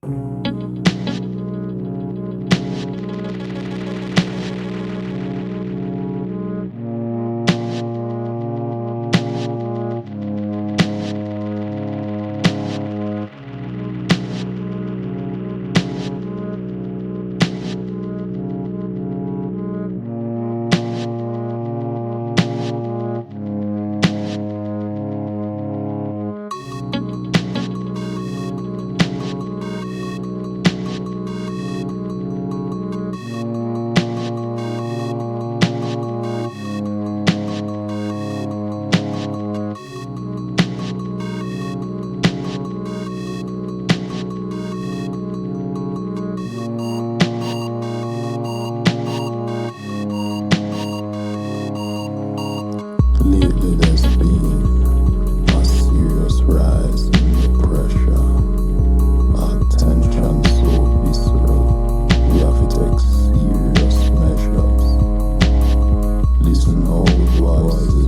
Lately there's been a serious rise in the pressure. Attention so visceral, we have to take serious measures. Listen all the voices,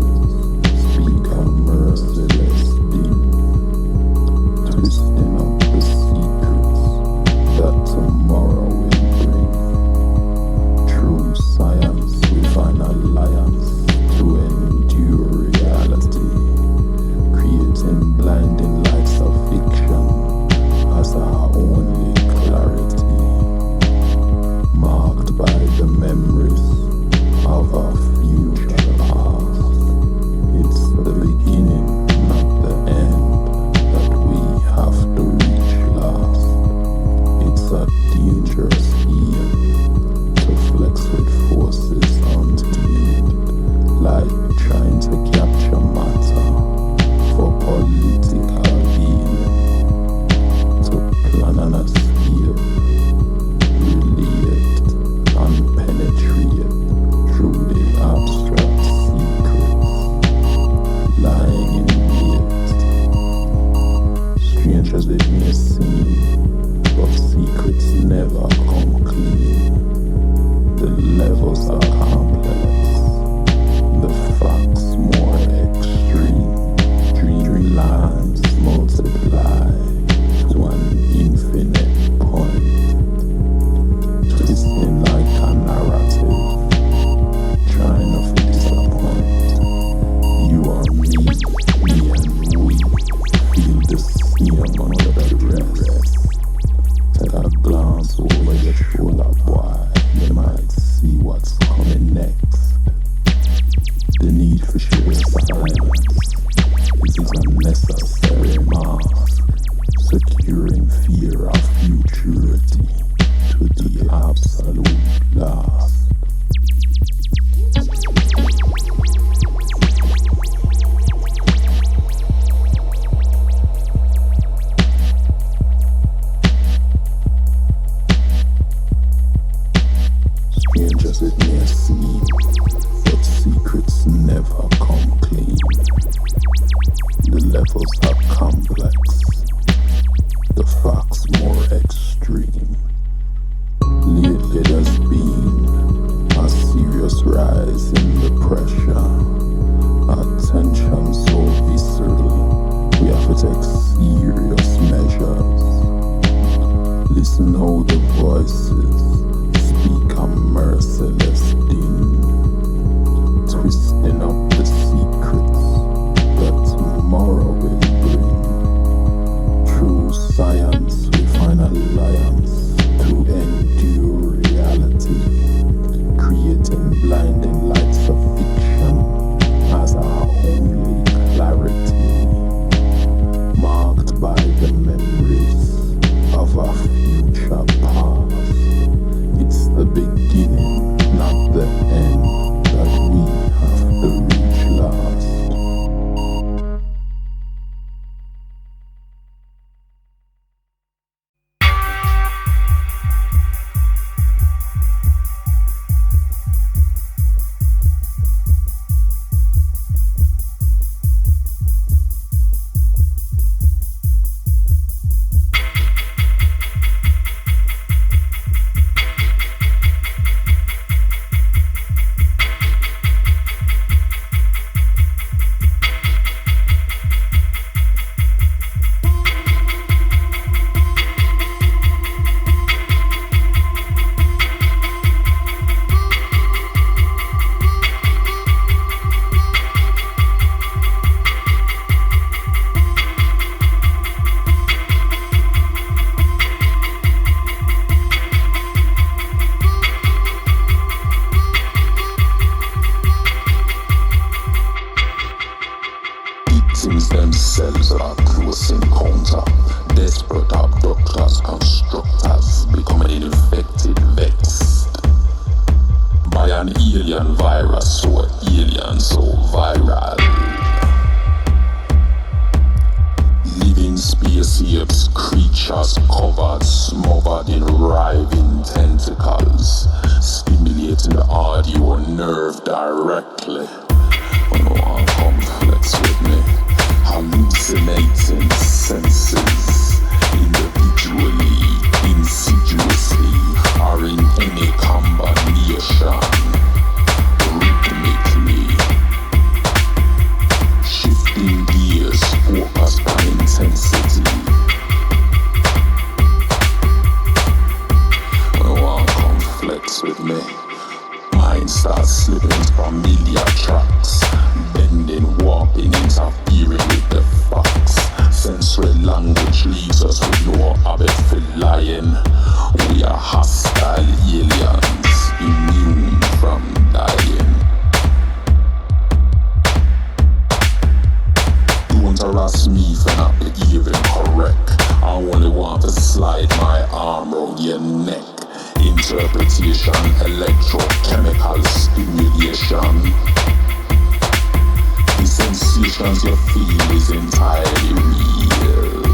speak a merciless din, twisting up the secrets that tomorrow will bring. True science will find alliance to endure reality, creating blinding lights of fiction as our only clarity, marked by the memories of our future past. It's the beginning, not the end, that we have to reach last. It's a dangerous game to flex with forces untamed, like trying to capture matter for political gain, to plan an escape, relate and penetrate through the abstract secrets lying in wait. Strange as it may seem, but secrets never come clean. The levels are complex, the facts more extreme. Dream lines multiply to an infinite point, twisting like a narrative, trying not to disappoint. You are me and we feel the same under the rest. Take a glance over your shoulder, boy, you might see what's coming next. The need for sheer silence, it is a necessary mask, securing fear of futurity to the absolute last. Strange as it may seem, but secrets never come clean. The levels are complex, the facts more extreme. Lately there's been a serious rise in the pressure. Attention so visceral, we have to take serious measures. Listen how the voices speak a merciless din, twisting up the secrets that tomorrow will bring. True science will find alliance to endure reality, creating blinding lights of fiction as our only clarity, marked by the memories of our future past. It's the beginning, creatures covered, smothered in writhing tentacles, stimulating the audio nerve directly. No one come flex with me, hallucinating senses, individually, insidiously, or in any combination, rhythmically, shifting gears, focus on intensity. No one come flex with me. Mind starts slipping into familiar tracks, bending, warping, interfering with the facts. Sensory language leaves us with no habit for lying. We are hostile aliens, immune from dying. Don't harass me for not behaving correct. I only want to slide my arm around your neck. Interpretation, electrochemical stimulation. The sensations you feel is entirely real.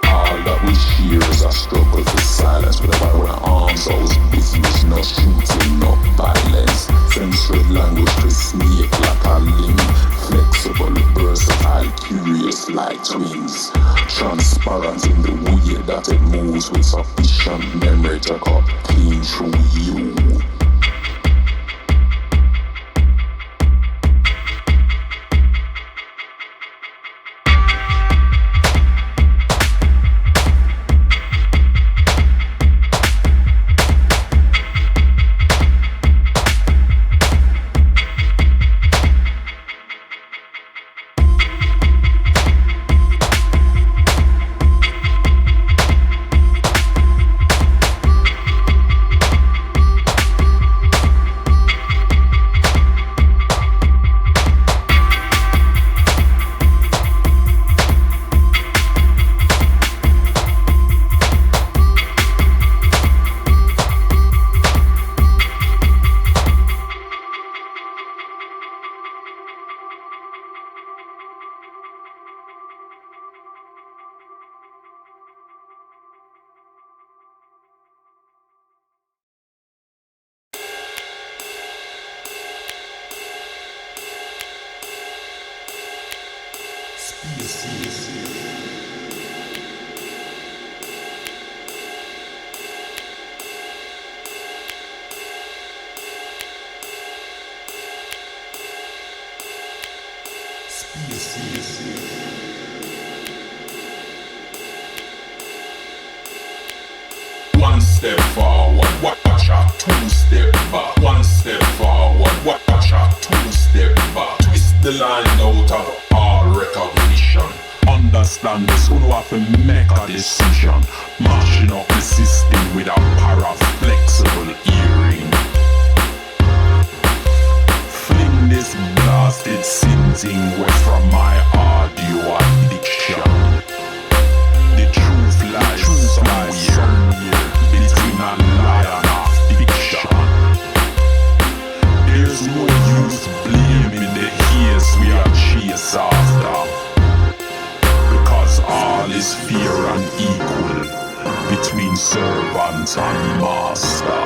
All that we share is a struggle for silence. Without our arms, our business, no shooting, no violence. Sensory language to snake like a limb. Flexible, versatile, curious like twins. Transparent in the way that it moves with sufficient memory to cut clean through you. One step forward, watch out, two step back. One step forward, watch out, two step back. Twist the line out of all recognition. Understand this, who have to make a decision. Mashing up the system with a para-flexible earring. Fling this blasted synthing away from my audio addiction. The truth lies somewhere between a lie and a fiction. There's no use blaming the haze we are chased after, because all is fair and equal between servant and master.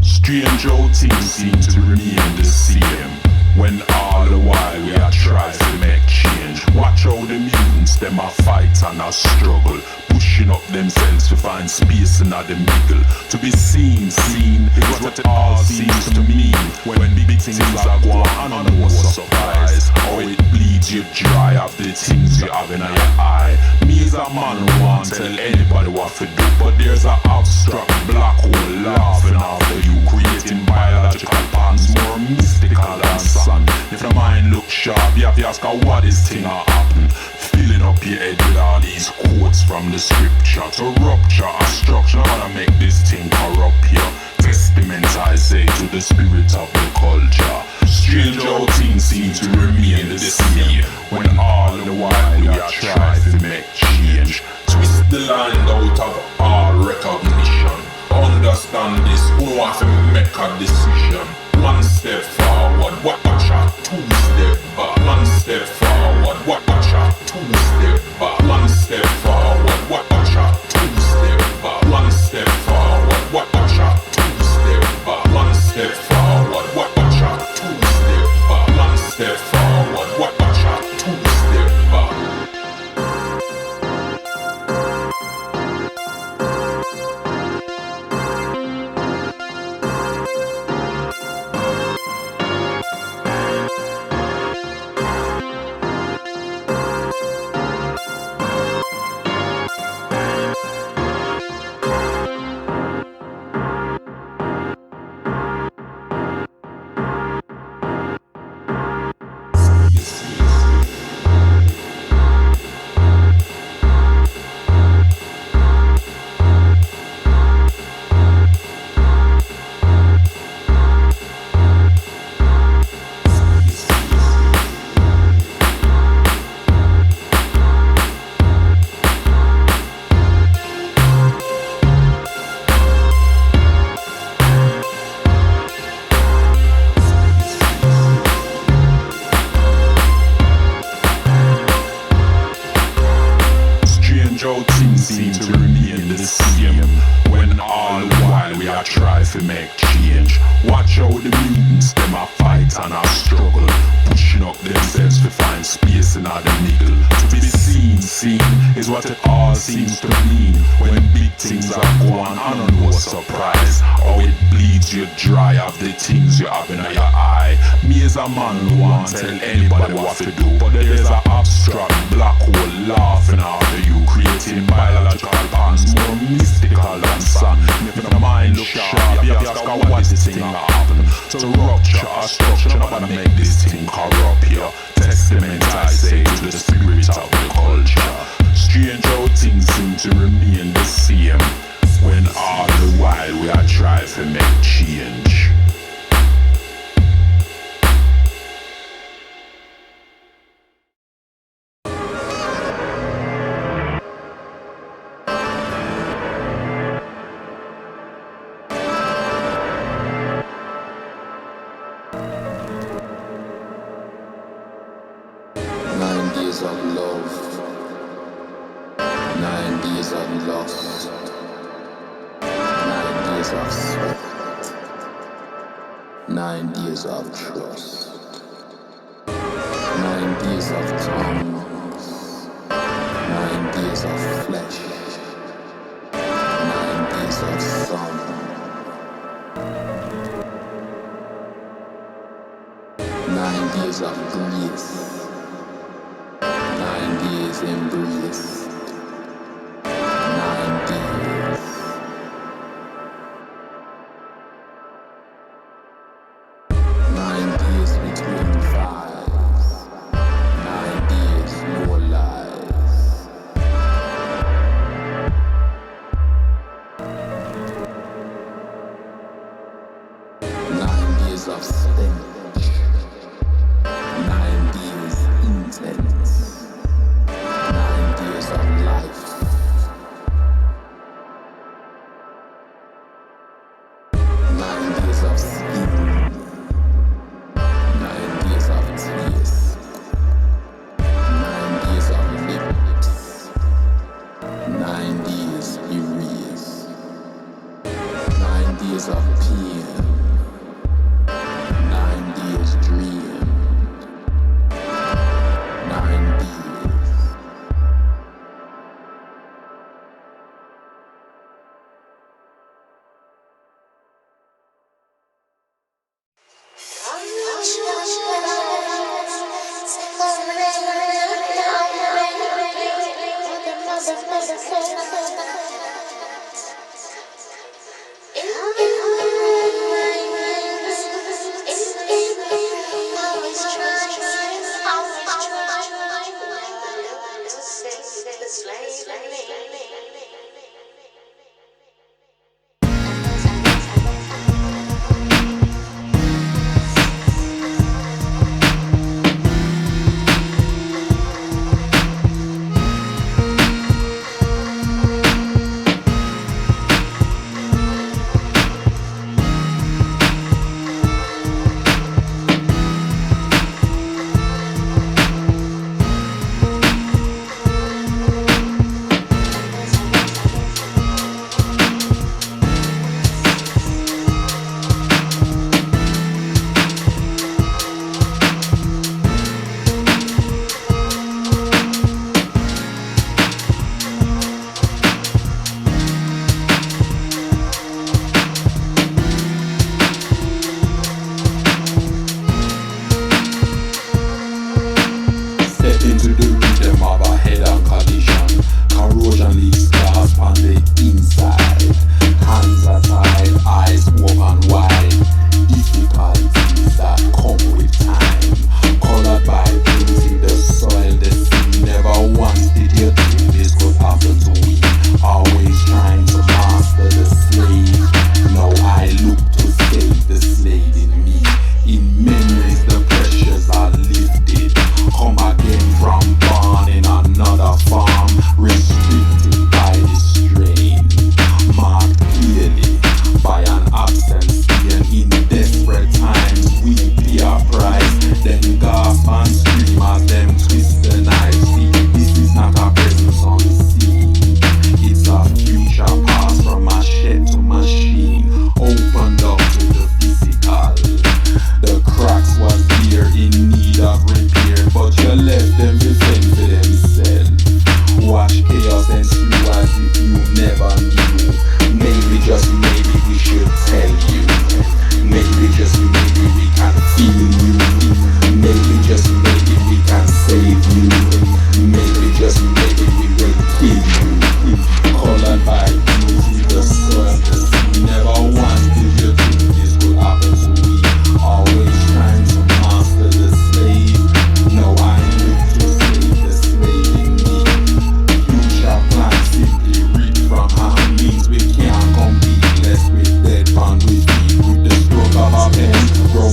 Strange how things seem to remain the same, when all the while we are trying to make change. Watch how the mutants, them a fight and a struggle, pushing up themselves to find space in the middle. To be seen is what it all seems to mean. When big things are going on, no surprise how it bleeds you dry of the things you have in your eye. Me as a man who won't tell anybody what to do, but there's an abstract black hole laughing after you, creating biological patterns more mystical than sun. If your mind looks sharp, you have to ask her what this thing a happen. Filling up your head with all these quotes from the scripture to rupture a structure, how to make this thing corrupt here. Testament I say to the spirit of the culture. Strange how things seem to remain the same, when all the while we are trying to make change. Twist the line out of all recognition. understand this, who want to make a decision. One step forward, watch out, two step back. One step forward, watch out, two step back. One step forward, watch out, two step back. One step forward, watch out, two step back. One step forward, watch out, two step back. One step forward, watch out, two step back. How things seem to remain the same, when all the while we are trying to make change. Watch how the mutants them a fight and a struggle, pushing up themselves to find space in the middle. To be seen is what it all seems to mean. When big things are going on, no surprise. How it bleeds you dry of the things you have in your eye. Me as a man who won't tell anybody what to do, but there's an abstract black hole laughing after you, creating biological patterns more mystical than sun. If the mind looks sharp, you ask her what this thing happen. To rupture a structure, nobody make this thing corrupt here. Testament I say to the spirit of the culture. Strange how things seem to remain the same, when all the while we are trying to make change. Of love, 9 days of loss, 9 days of sweat, 9 days of trust, 9 days of tongues, 9 days of flesh, 9 days of sun, 9 days of grace, 9 days embrace, 9 days. 9 days between fives, 9 days no lies. 9 days of stench, 9 days intense, 9 days of life, 9 days of skin, 9 days of taste, 9 days of lips, 9 days erase, 9 days of pain, 9 days dream, 9 days.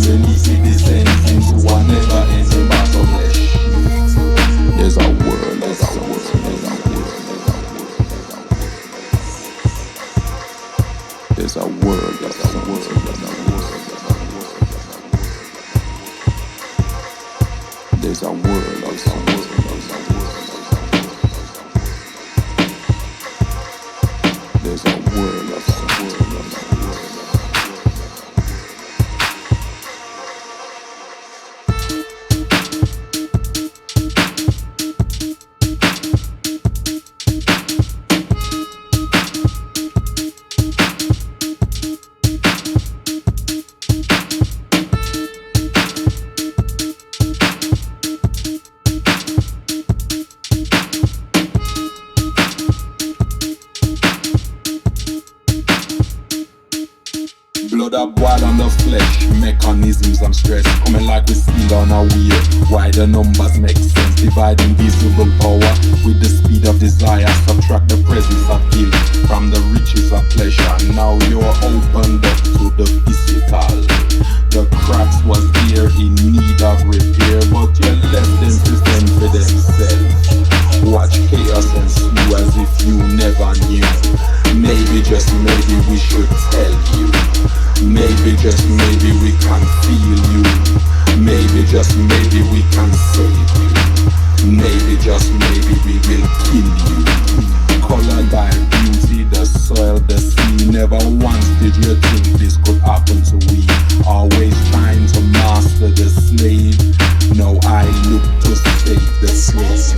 beneath it descends into a never-ending battle flesh. There's a world, there's a world, there's a world, there's a world, there's a world, there's a world, there's a world, there's a world, there's a world, there's a world. There's a world of blood up wild on the flesh, mechanisms and stress coming like we steal on our wheel. Why the numbers make sense, divide invisible power with the speed of desire. Subtract the presence of guilt from the riches of pleasure. Now you're opened up to the physical. The cracks was there in need of repair, but you left them to fend for themselves. Watch chaos ensue as if you never knew. Maybe just maybe we should tell you. Maybe just maybe we can feel you. Maybe just maybe we can save you. Maybe just maybe we will kill you. Colored by beauty, the soil, the sea. Never once did you think this could happen to we. Always trying to master the slave. Now I look to save the slave.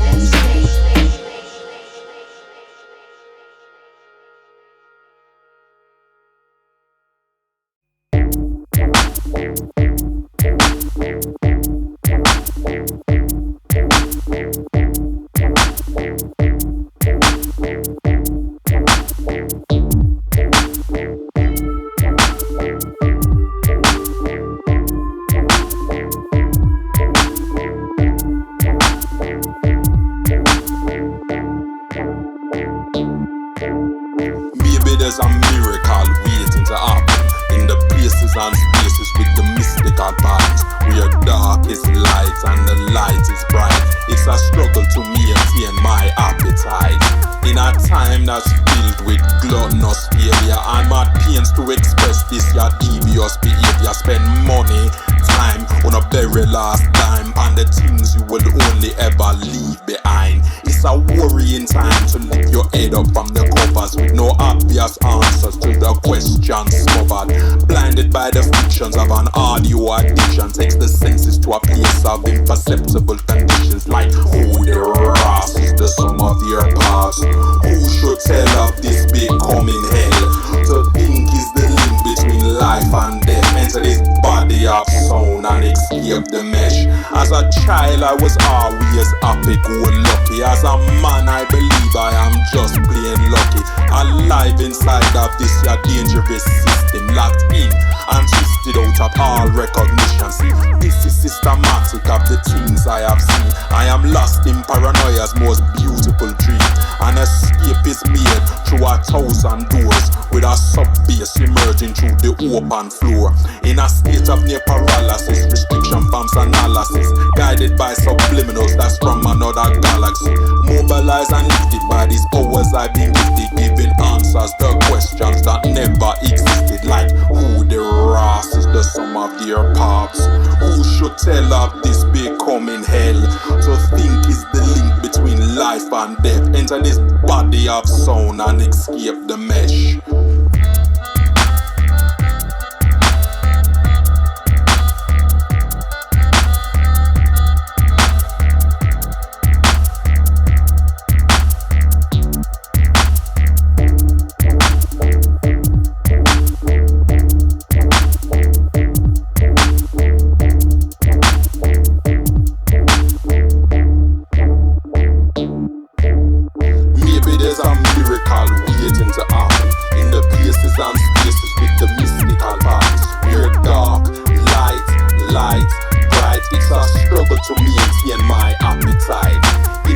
Maybe there's a miracle waiting to happen in the places and spaces with the mystical parts, where dark is light and the light is bright. It's a struggle to maintain my appetite in a time that's filled with gluttonous failure. I'm at pains to express this your devious behavior. Spend money, time on a very last dime and the things you will only ever leave behind. It's a worrying time to lift your head up from the covers with no obvious answers to the questions covered. Blinded by the fictions of an audio addiction, takes the senses to a place of imperceptible conditions. Like who the Ross is the sum of their past. Who should tell of this big coming hell? To think is the link between life and death. Enter this body of sound and escape the mesh. As a child I was always happy-go-lucky. As a man I believe I am just plain lucky. Alive inside of this your dangerous system, locked in and twisted out of all recognition. See, this is systematic of the things I have seen. I am lost in paranoia's most beautiful dream. An escape is made through 1,000 doors, with a sub-base emerging through the open floor. In a state of near paralysis, restriction farms analysis, guided by subliminals that's from another galaxy. Mobilized and lifted by these powers I've been gifted, giving answers to questions that never existed. Like who the Ross is the sum of their parts. Who should tell of this becoming hell? To think is the link between life and death. Enter this body of sound and escape the mesh.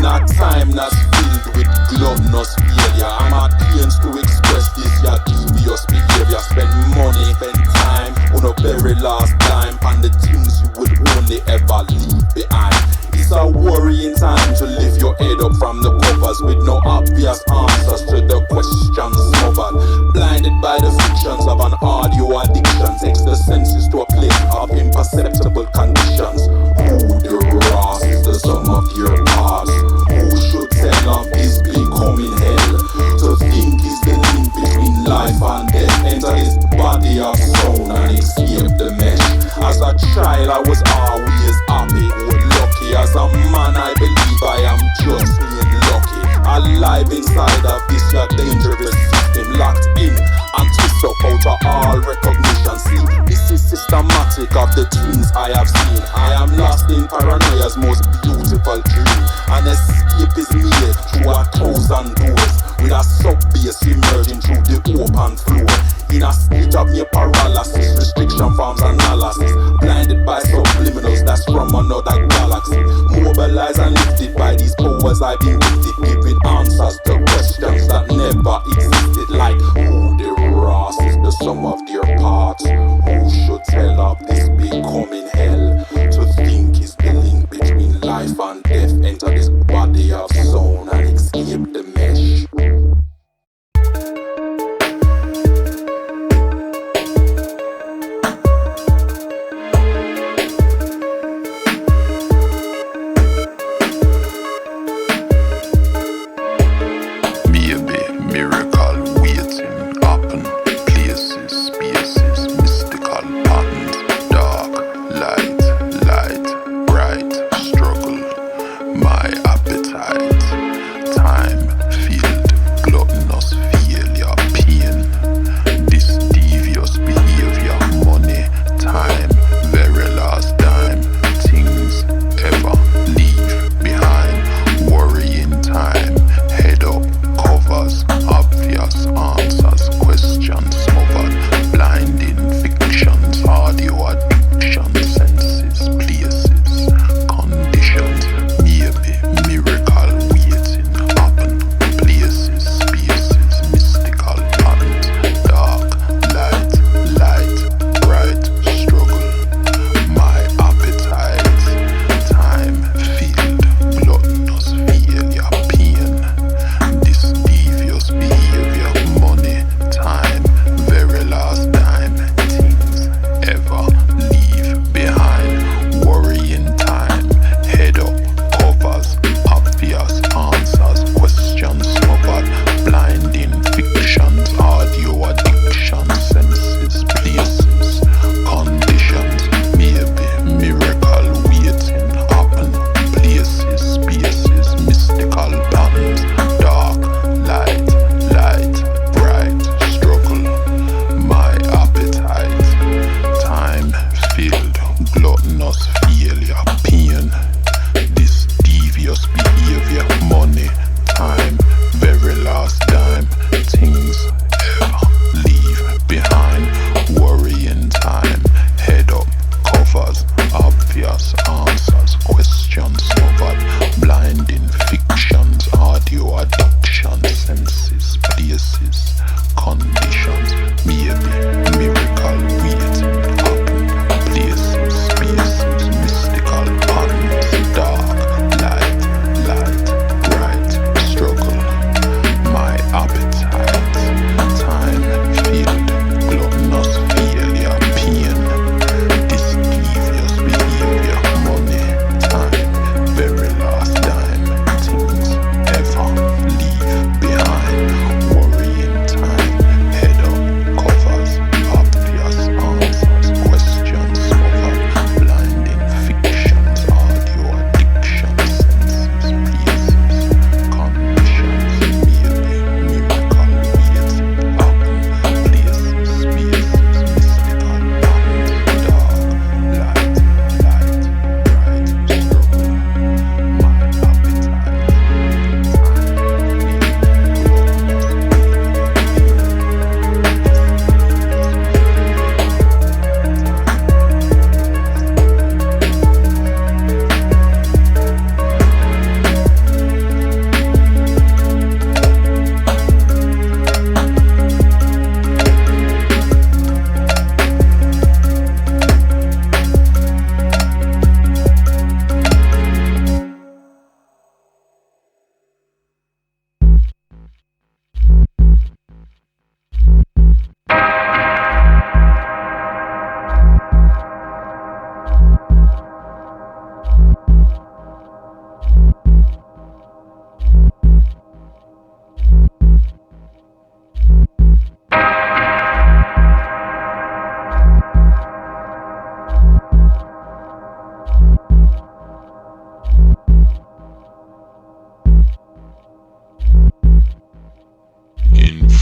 a time that's filled with gluttonous failure. I'm at pains to express this, your devious behavior. Spend money, spend time on a very last dime, and the things you would only ever leave behind. It's a worrying time to lift your head up from the covers with no obvious answers to the questions smothered. Blinded by the fictions of an audio addiction, takes the senses to a place of imperceptible conditions. Who the Ross is the sum of your past? Who should tell of this becoming hell? To think is the link between life and death. Enter this body of sound and escape the mesh. As a child I was always happy, lucky. As a man I believe I am just being lucky. Alive inside of this your dangerous system, locked in and twist up out of all recognition. See, this is systematic of the things I have seen. I am lost in paranoia's most beautiful dream. An escape is made through 1,000 doors, with a sub-bass emerging through the open floor. In a state of near paralysis, restriction forms analysis, blinded by subliminals that's from another galaxy. Mobilized and lifted by these powers I've been gifted, giving answers to questions that never existed. Like who the Ross is the sum of their parts? Who should tell of this becoming hell? To think is the link between life and death. Enter this body of sound and escape the mesh. Miracle waiting, happen, places, spaces, mystical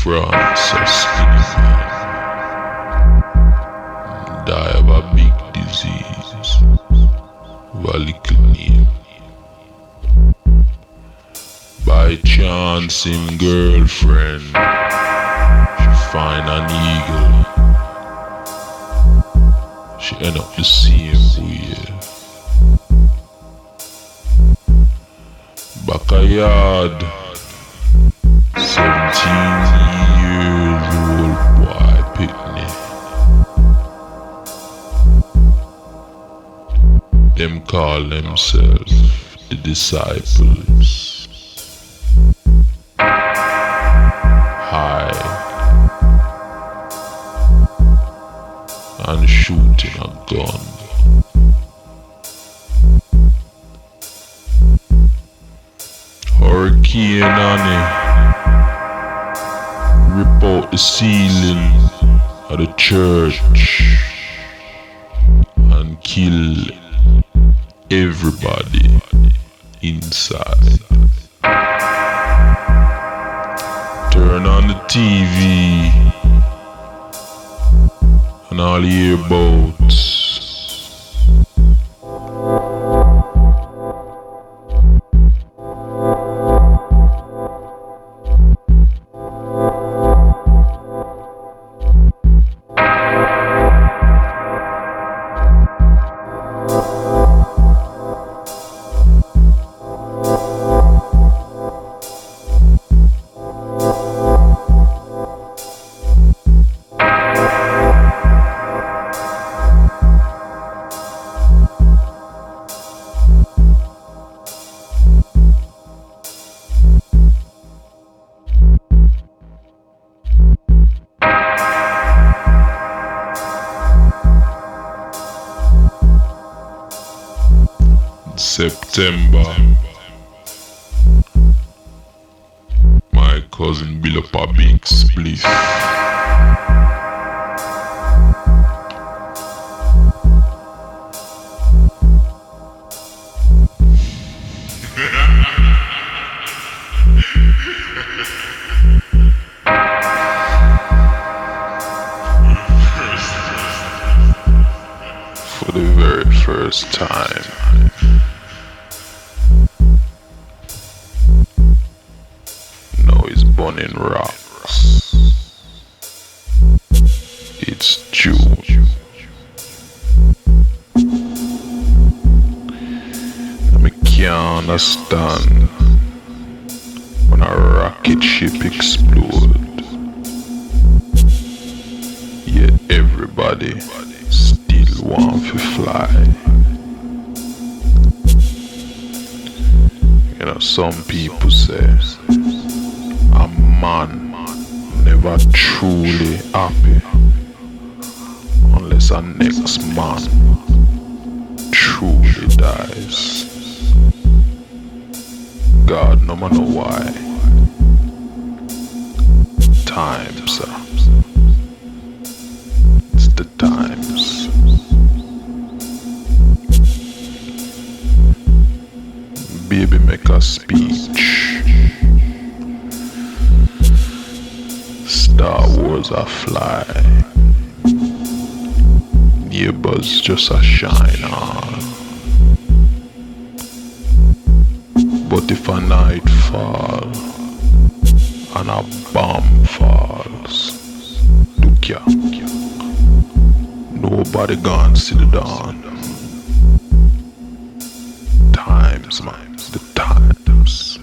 France, a skinny man, die of a big disease, of a little name. By chance, him girlfriend, she find an eagle. She end up the same way. Backyard, 17 years old boy picnic. Them call themselves the disciples. High and shooting a gun. Hurricane Annie rip out the ceiling of the church and kill everybody inside. Turn on the TV and all hear boats. September, my cousin built up a big spliff. For the very first time. Burning rocks. It's June. I can't understand when a rocket ship explodes. Yet everybody still want to fly. You know, some people say a man never truly happy unless a next man truly dies. God no matter why. Times, it's the times. Baby make a speech. Star Wars a fly. Neighbors just a shine on. But if a night fall and a bomb falls, look ya, nobody gonna see the dawn. Times, man, the times.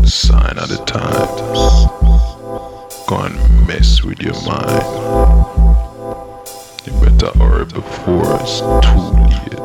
Sign of the times. Go and mess with your mind. You better hurry before it's too late.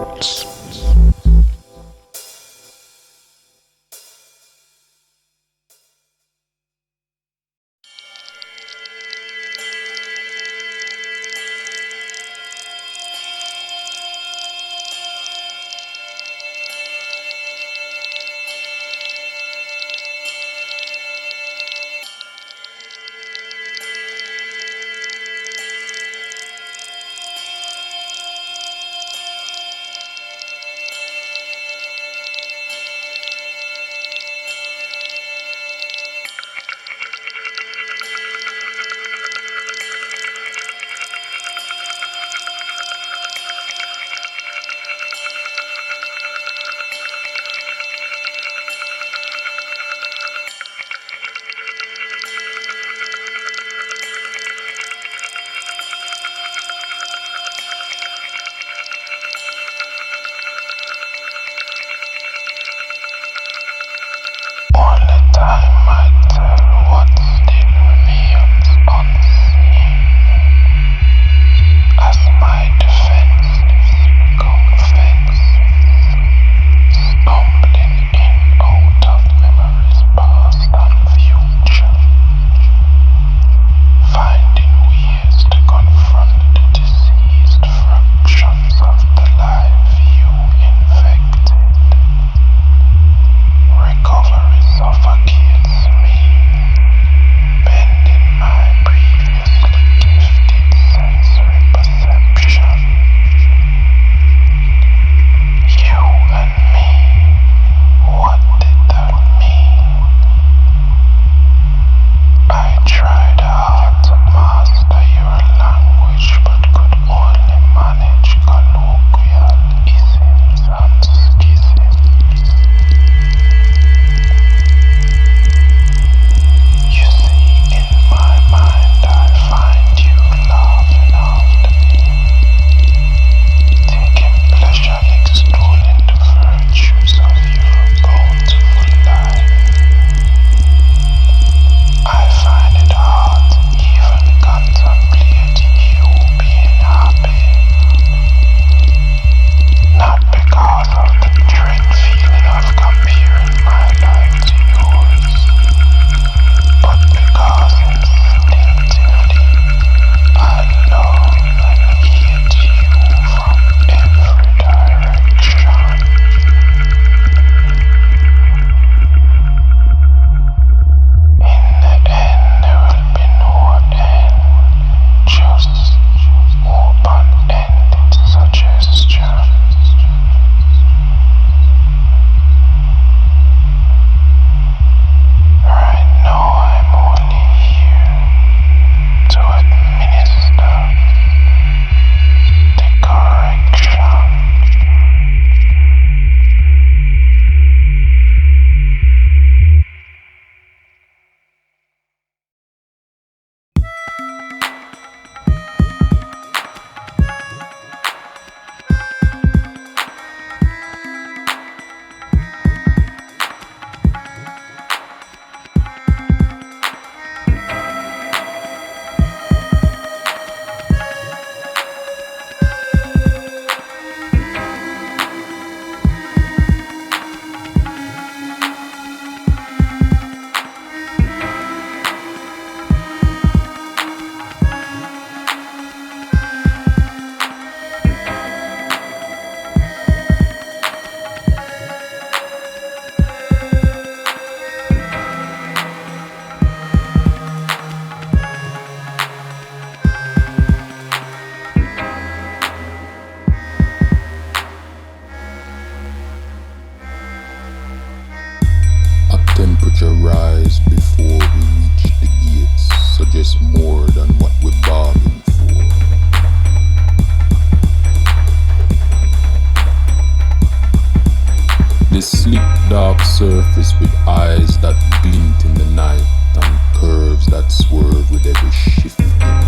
surface with eyes that glint in the night and curves that swerve with every shifting gear.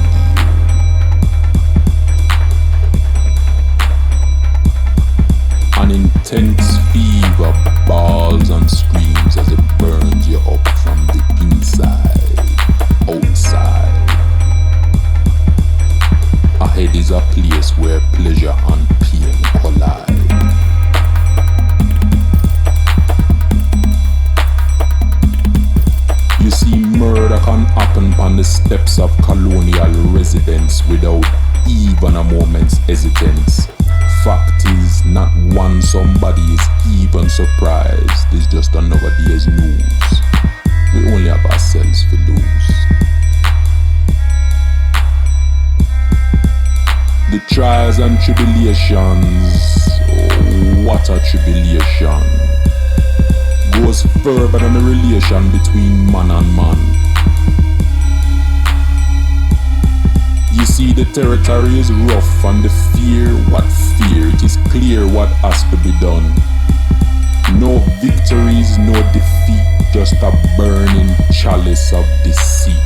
An intense fever bawls and screams as it burns you up from the inside, outside. Ahead is a place where pleasure and pain collide. You see, murder can happen on the steps of colonial residence without even a moment's hesitance. Fact is, not one somebody is even surprised. It's just another day's news. We only have ourselves to lose. The trials and tribulations, oh, what a tribulation, goes further than the relation between man and man. You see, the territory is rough and the fear, what fear? It is clear what has to be done. No victories, no defeat, just a burning chalice of deceit.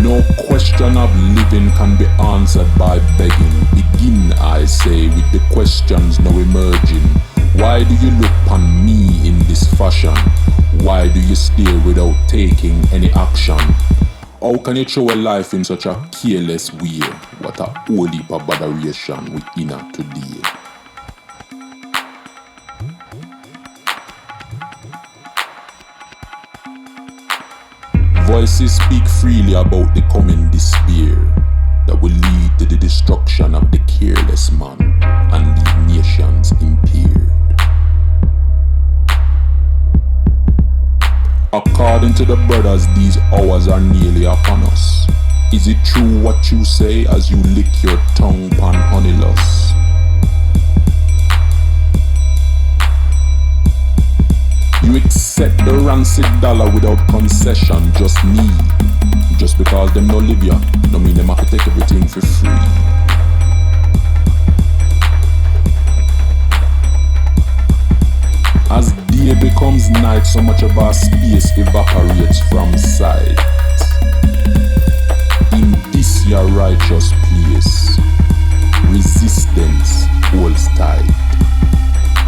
No question of living can be answered by begging. Begin, I say, with the questions now emerging. Why do you look upon me in this fashion? Why do you stare without taking any action? How can you throw a life in such a careless way? What a whole heap of botheration we in today. Voices speak freely about the coming despair that will lead to the destruction of the careless man and leave nations impaired. According to the brothers, these hours are nearly upon us. Is it true what you say as you lick your tongue upon honeylust? You accept the rancid dollar without concession, just need. Just because them no live ya, no mean them have to take everything for free. As day becomes night, so much of our space evaporates from sight. In this your righteous place, resistance holds tight.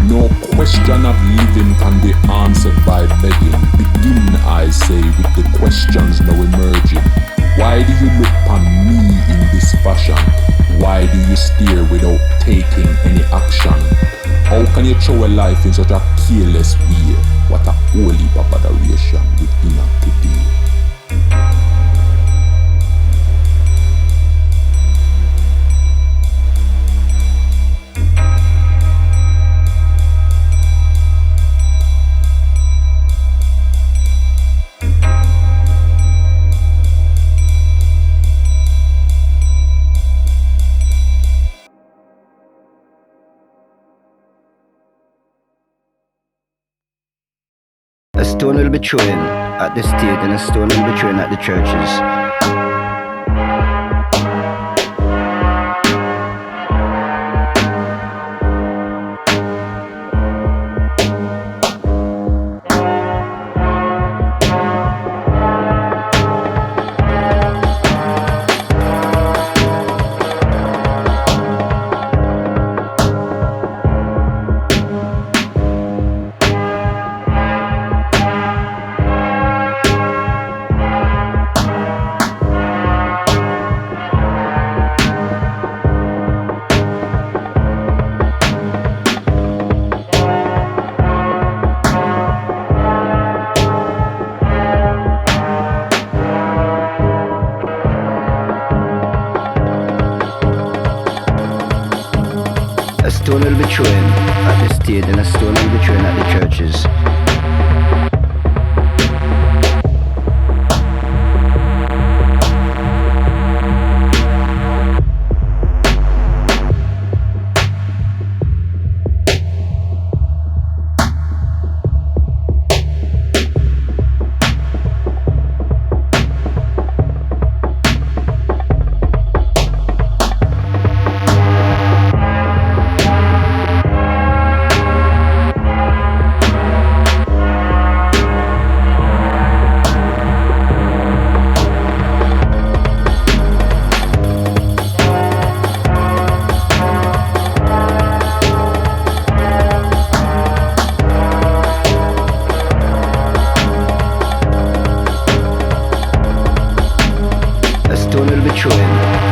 No question of living can be answered by begging. Begin, I say, with the questions now emerging. Why do you look upon me in this fashion? Why do you stare without taking any action? How can you throw a life in such a careless way? What a whole heap of botheration within us today. A stone will be thrown at the state and a stone will be thrown at the churches. A stone will be thrown at the state and a stone will be thrown at the churches.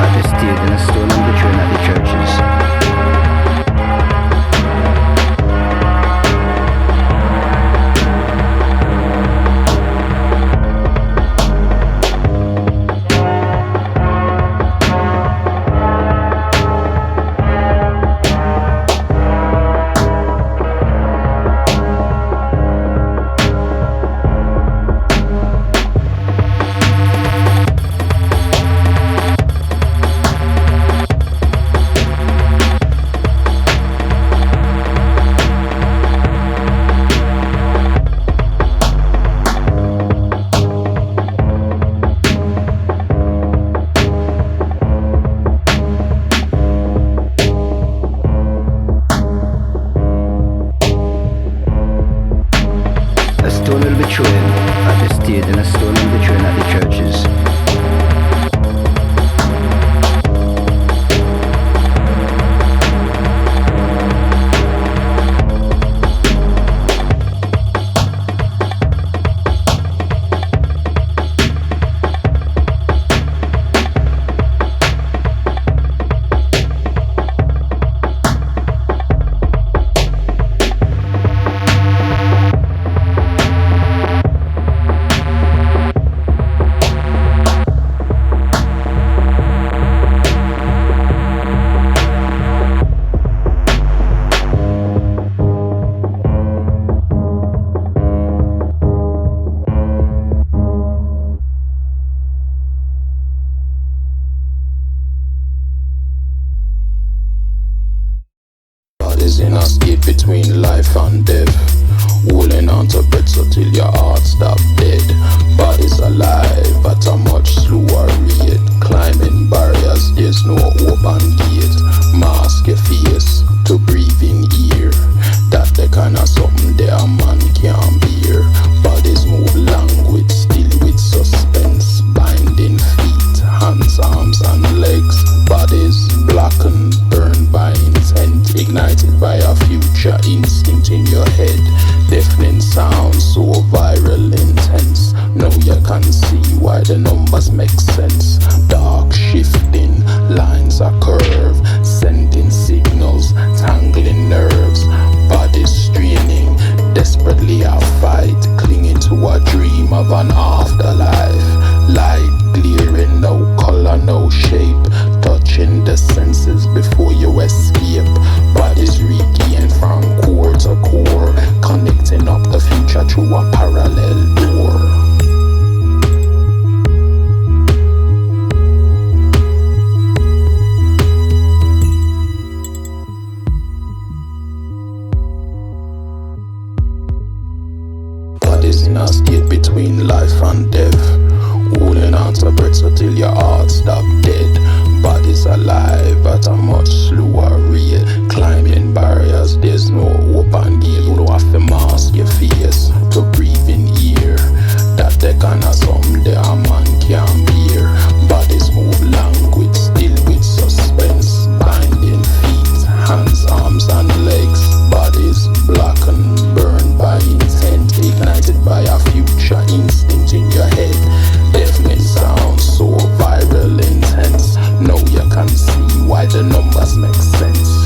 at the stage and a stone in between at the churches. At the stage and a stone in between at the churches. In a state between life and death, holding on to breath so till your heart stop dead. Bodies alive at a much slower rate, climbing barriers, there's no hope and gate. Mask your face to breathe in ear, that the kind of something there a man can't bear. Bodies move language, still with suspense, binding feet, hands, arms and legs. Bodies blackened, burned by intent, ignited by a future instinct in your head. Deafening sounds so viral, intense. Now you can see why the numbers make sense. Dark shifting, lines are curved, sending signals, tangling nerves. Bodies straining, desperately a fight, clinging to a dream of an afterlife. Light glaring, no color, no shape, touching the senses before you escape. Bodies regain from core to core, connecting up the future through a parallel door. Bodies in a state between life and death, holding on to breath so till your heart stop dead. Bodies alive at a much slower rate, climbing barriers, there's no hope and gate. You don't have to mask your face to breathe in ear, that the kind of something there a man can't bear. Bodies move language, still with suspense, binding feet, hands, arms and legs. Bodies blackened, burned by intent, ignited by a future instinct in your head. Deafening sounds so viral, intense. Now you can see why the numbers make sense.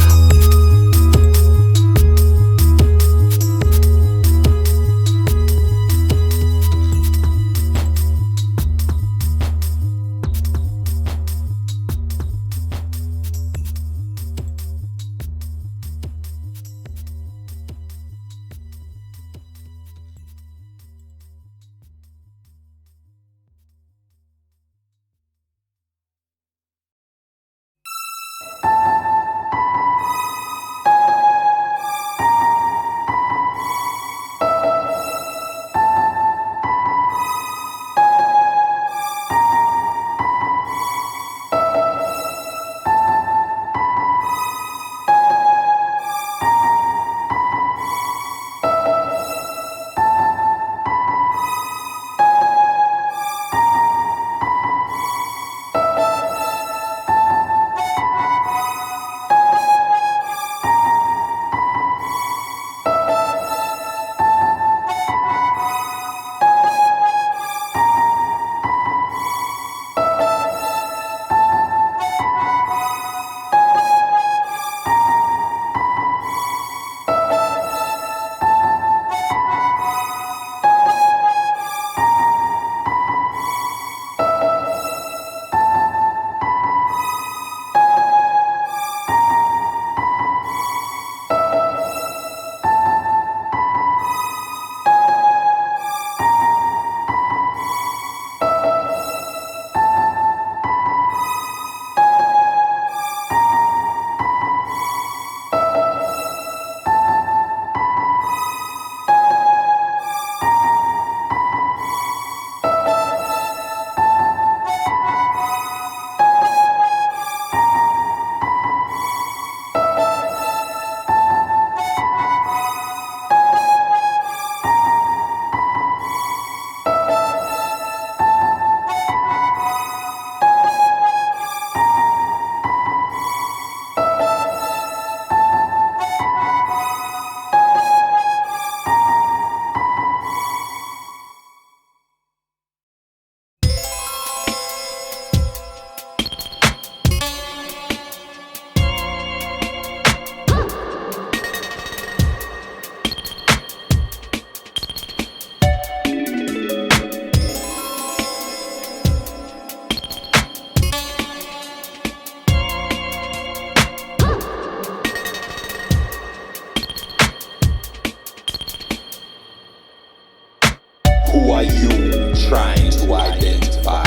are you trying to identify?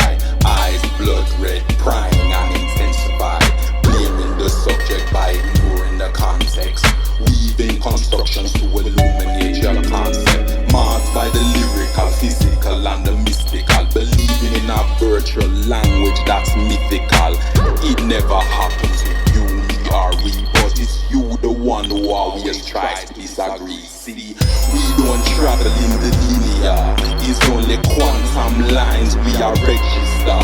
Eyes blood red, prying and intensified, blaming the subject by ignoring the context, weaving constructions to illuminate your concept, marked by the lyrical, physical and the mystical, believing in a virtual language that's mythical. It never happened to you, me or we, but it's you the one who always tries to disagree. See, we don't travel in the linear, it's only quantum lines we are register.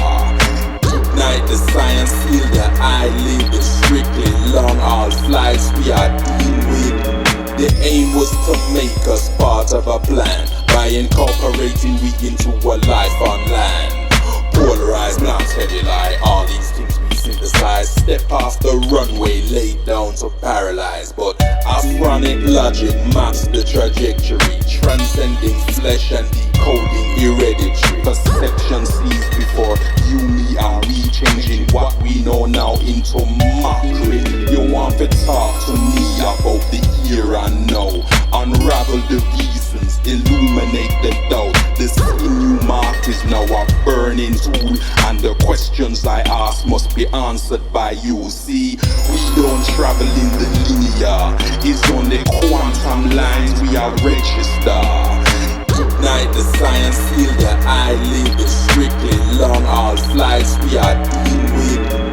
Ignite the science, seal the eyelid, the strictly long haul flights we are dealing with. The aim was to make us part of a plan by incorporating we into a life on land. Polarized, not heavy lie, all these things we synthesize. Step off the runway, laid down to paralyze. But Afronic logic maps the trajectory, transcending flesh and decoding hereditary. Perception sees before you, me, and we, changing what we know now into mockery. You want to talk to me about the here and now, unravel the reasons, illuminate the doubt. The skin you marked is now a burning tool, and the questions I ask must be answered by you. See, we don't travel in the linear, it's only quantum lines we are register. Ignite the science, seal the eyelid, the strictly long haul flights we are dealing with.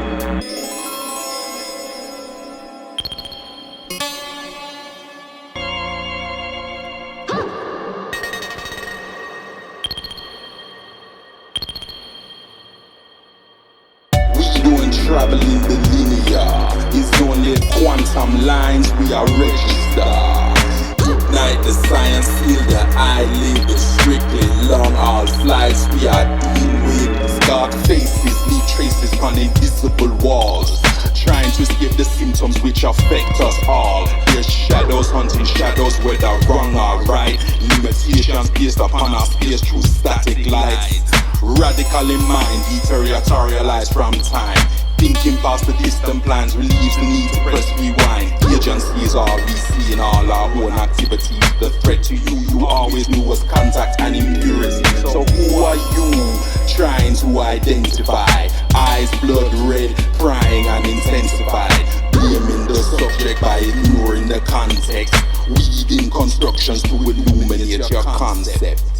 Travel in the linear, it's only quantum lines we are register. Ignite the science, seal the eyelid, the strictly long haul flights we are dealing with. Dark faces leave traces on invisible walls, trying to escape the symptoms which affect us all. There's shadows hunting shadows, whether wrong or right, limitations based upon our space through static lights. Radical in mind, deterioratorialized from time, thinking past the distant plans relieves the need to press rewind. Agency is all we see in all our own activities. The threat to you always knew was contact and impurity. So who are you trying to identify? Eyes blood red, prying and intensified, blaming the subject by ignoring the context, weaving constructions to illuminate your concept.